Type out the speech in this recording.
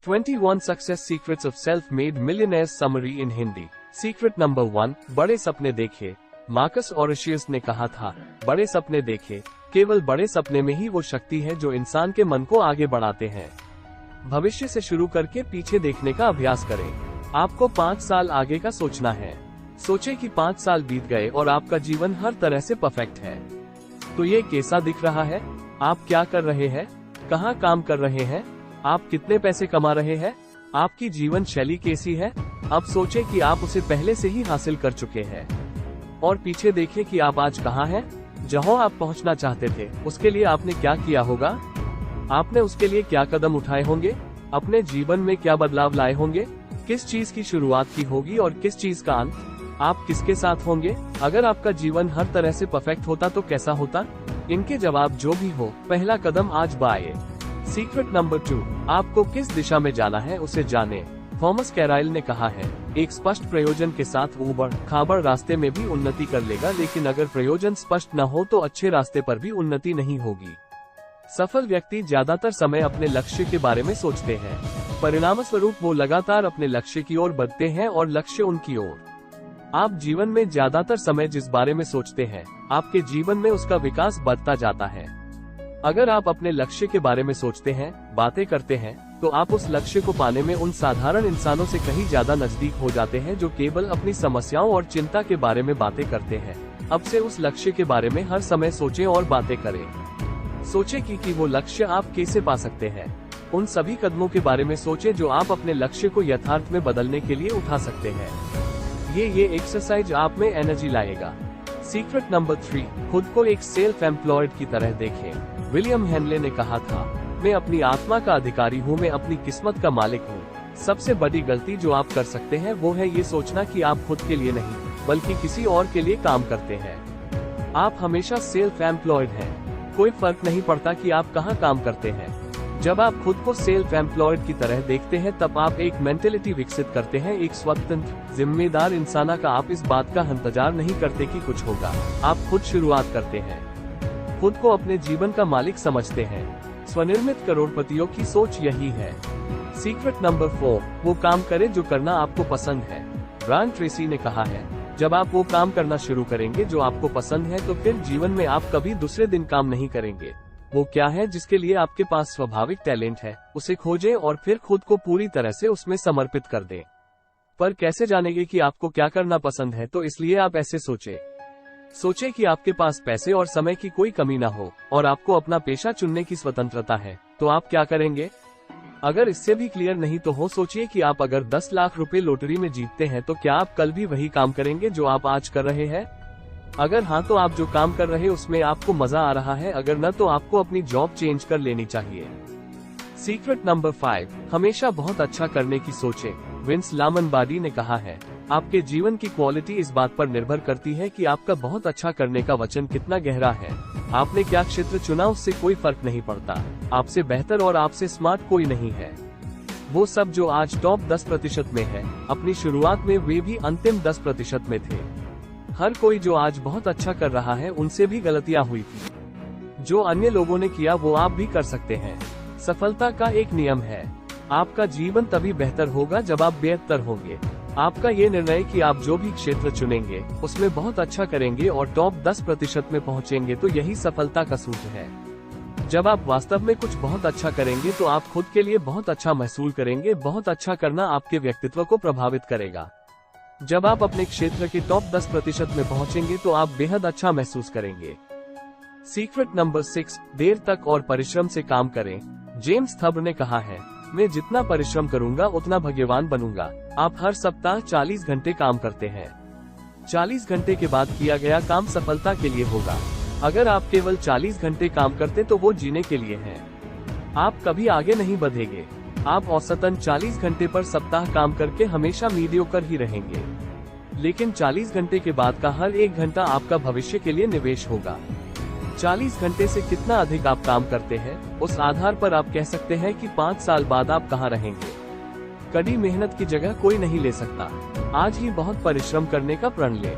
21 Success Secrets of Self-Made Millionaires Summary in Hindi. Secret number 1, बड़े सपने देखे। मार्कस ऑरेशियस ने कहा था, बड़े सपने देखे। केवल बड़े सपने में ही वो शक्ति है जो इंसान के मन को आगे बढ़ाते हैं। भविष्य से शुरू करके पीछे देखने का अभ्यास करें। आपको 5 साल आगे का सोचना है। सोचे कि 5 साल बीत गए और आपका जीवन हर तरह से परफेक्ट है। तो ये कैसा दिख रहा है? आप क्या कर रहे हैं? कहाँ काम कर रहे हैं? आप कितने पैसे कमा रहे हैं? आपकी जीवन शैली कैसी है? अब सोचें कि आप उसे पहले से ही हासिल कर चुके हैं। और पीछे देखें कि आप आज कहाँ हैं? जहां आप पहुंचना चाहते थे, उसके लिए आपने क्या किया होगा? आपने उसके लिए क्या कदम उठाए होंगे? अपने जीवन में क्या बदलाव लाए होंगे? किस चीज की शुरुआत की होगी और किस चीज का अंत? आप किसके साथ होंगे? अगर आपका जीवन हर तरह से परफेक्ट होता तो कैसा होता? इनके जवाब जो भी हो, पहला कदम आज बढ़ाइए। सीक्रेट नंबर 2, आपको किस दिशा में जाना है उसे जाने। थॉमस कैराइल ने कहा है, एक स्पष्ट प्रयोजन के साथ ऊबड़ खाबड़ रास्ते में भी उन्नति कर लेगा, लेकिन अगर प्रयोजन स्पष्ट न हो तो अच्छे रास्ते पर भी उन्नति नहीं होगी। सफल व्यक्ति ज्यादातर समय अपने लक्ष्य के बारे में सोचते हैं। परिणामस्वरूप वो लगातार अपने लक्ष्य की ओर बढ़ते हैं और लक्ष्य उनकी ओर। आप जीवन में ज्यादातर समय जिस बारे में सोचते हैं, आपके जीवन में उसका विकास बढ़ता जाता है। अगर आप अपने लक्ष्य के बारे में सोचते हैं, बातें करते हैं, तो आप उस लक्ष्य को पाने में उन साधारण इंसानों से कहीं ज्यादा नजदीक हो जाते हैं जो केवल अपनी समस्याओं और चिंता के बारे में बातें करते हैं। अब से उस लक्ष्य के बारे में हर समय सोचें और बातें करें। सोचें कि वो लक्ष्य आप कैसे पा सकते हैं। उन सभी कदमों के बारे में सोचें जो आप अपने लक्ष्य को यथार्थ में बदलने के लिए उठा सकते हैं। ये एक्सरसाइज आप में एनर्जी लाएगा। सीक्रेट नंबर 3, खुद को एक सेल्फ एम्प्लॉयड की तरह देखें। विलियम हेनले ने कहा था, मैं अपनी आत्मा का अधिकारी हूँ, मैं अपनी किस्मत का मालिक हूँ। सबसे बड़ी गलती जो आप कर सकते हैं वो है ये सोचना कि आप खुद के लिए नहीं बल्कि किसी और के लिए काम करते हैं। आप हमेशा सेल्फ एम्प्लॉयड हैं। कोई फर्क नहीं पड़ता कि आप कहाँ काम करते हैं। जब आप खुद को सेल्फ एम्प्लॉयड की तरह देखते हैं तब आप एक मेंटेलिटी विकसित करते हैं, एक स्वतंत्र जिम्मेदार इंसान का। आप इस बात का इंतजार नहीं करते कि कुछ होगा, आप खुद शुरुआत करते हैं। खुद को अपने जीवन का मालिक समझते हैं। स्वनिर्मित करोड़पतियों की सोच यही है। सीक्रेट नंबर 4, वो काम करें जो करना आपको पसंद है। ब्रायन ट्रेसी ने कहा है, जब आप वो काम करना शुरू करेंगे जो आपको पसंद है तो फिर जीवन में आप कभी दूसरे दिन काम नहीं करेंगे। वो क्या है जिसके लिए आपके पास स्वाभाविक टैलेंट है, उसे खोजें और फिर खुद को पूरी तरह से उसमें समर्पित कर दें। पर कैसे जानेंगे कि आपको क्या करना पसंद है? तो इसलिए आप ऐसे सोचें कि आपके पास पैसे और समय की कोई कमी ना हो और आपको अपना पेशा चुनने की स्वतंत्रता है, तो आप क्या करेंगे? अगर इससे भी क्लियर नहीं तो सोचिए कि आप अगर 10 लाख रुपए लॉटरी में जीतते हैं तो क्या आप कल भी वही काम करेंगे जो आप आज कर रहे हैं? अगर हाँ तो आप जो काम कर रहे हैं उसमें आपको मजा आ रहा है, अगर न तो आपको अपनी जॉब चेंज कर लेनी चाहिए। सीक्रेट नंबर 5, हमेशा बहुत अच्छा करने की सोचें। विंस लामनबाडी ने कहा है, आपके जीवन की क्वालिटी इस बात पर निर्भर करती है कि आपका बहुत अच्छा करने का वचन कितना गहरा है। आपने क्या क्षेत्र चुना उससे कोई फर्क नहीं पड़ता। आपसे बेहतर और आपसे स्मार्ट कोई नहीं है। वो सब जो आज टॉप 10% में है, अपनी शुरुआत में वे भी अंतिम 10% में थे। हर कोई जो आज बहुत अच्छा कर रहा है उनसे भी गलतियां हुई थी। जो अन्य लोगों ने किया वो आप भी कर सकते हैं। सफलता का एक नियम है, आपका जीवन तभी बेहतर होगा जब आप बेहतर होंगे। आपका ये निर्णय कि आप जो भी क्षेत्र चुनेंगे उसमें बहुत अच्छा करेंगे और टॉप 10% में पहुंचेंगे, तो यही सफलता का सूत्र है। जब आप वास्तव में कुछ बहुत अच्छा करेंगे तो आप खुद के लिए बहुत अच्छा महसूस करेंगे। बहुत अच्छा करना आपके व्यक्तित्व को प्रभावित करेगा। जब आप अपने क्षेत्र के टॉप 10% में पहुंचेंगे तो आप बेहद अच्छा महसूस करेंगे। सीक्रेट नंबर 6, देर तक और परिश्रम से काम करें। जेम्स थब ने कहा है, मैं जितना परिश्रम करूंगा उतना भाग्यवान बनूंगा। आप हर सप्ताह 40 घंटे काम करते हैं। 40 घंटे के बाद किया गया काम सफलता के लिए होगा। अगर आप केवल 40 घंटे काम करते तो वो जीने के लिए है। आप कभी आगे नहीं बढ़ेंगे। आप औसतन 40 घंटे पर सप्ताह काम करके हमेशा मीडियोकर ही रहेंगे। लेकिन 40 घंटे के बाद का हर एक घंटा आपका भविष्य के लिए निवेश होगा। 40 घंटे से कितना अधिक आप काम करते हैं, उस आधार पर आप कह सकते हैं कि 5 साल बाद आप कहाँ रहेंगे। कड़ी मेहनत की जगह कोई नहीं ले सकता। आज ही बहुत परिश्रम करने का प्रण लें।